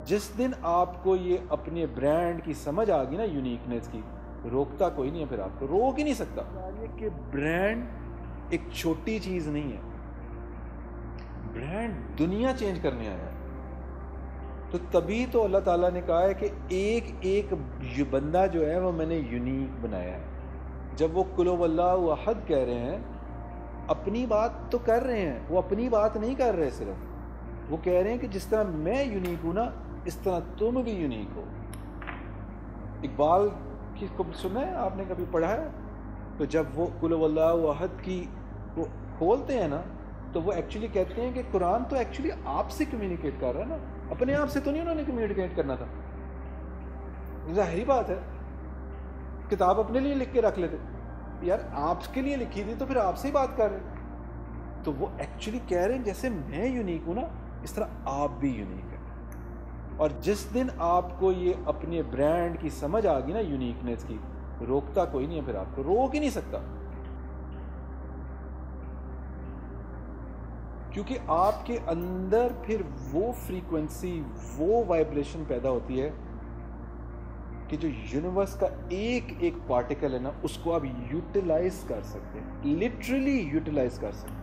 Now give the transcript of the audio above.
جس دن آپ کو یہ اپنے برانڈ کی سمجھ آ گئی نا، یونیکنیس کی، روکتا کوئی نہیں ہے، پھر آپ کو روک ہی نہیں سکتا کہ برانڈ ایک چھوٹی چیز نہیں ہے، برانڈ دنیا چینج کرنے آیا ہے۔ تو تبھی تو اللہ تعالیٰ نے کہا ہے کہ ایک ایک بندہ جو ہے وہ میں نے یونیک بنایا ہے۔ جب وہ قل هو اللہ احد کہہ رہے ہیں، اپنی بات تو کر رہے ہیں، وہ اپنی بات نہیں کر رہے، صرف وہ کہہ رہے ہیں کہ جس طرح میں یونیک ہوں نا، اس طرح تم بھی یونیک ہو۔ اقبال کی کو سنا ہے آپ نے، کبھی پڑھا ہے؟ تو جب وہ قل هو اللہ احد کی کو کھولتے ہیں نا، تو وہ ایکچولی کہتے ہیں کہ قرآن تو ایکچولی آپ سے کمیونیکیٹ کر رہا ہے نا، اپنے آپ سے تو نہیں انہوں نے کمیونیکیٹ کرنا تھا۔ ظاہری بات ہے، کتاب اپنے لیے لکھ کے رکھ لیتے، یار آپ کے لیے لکھی تھی تو پھر آپ سے ہی بات کر رہے۔ تو وہ ایکچولی کہہ رہے ہیں جیسے میں یونیک ہوں نا، اس طرح آپ بھی یونیک ہیں۔ اور جس دن آپ کو یہ اپنے برانڈ کی سمجھ آ گئی نا، یونیکنیس کی، روکتا کوئی نہیں ہے، پھر آپ کو روک ہی نہیں سکتا، کیونکہ آپ کے اندر پھر وہ فریکوینسی، وہ وائبریشن پیدا ہوتی ہے کہ جو یونیورس کا ایک ایک پارٹیکل ہے نا، اس کو آپ یوٹیلائز کر سکتے ہیں، لٹرلی یوٹیلائز کر سکتے ہیں۔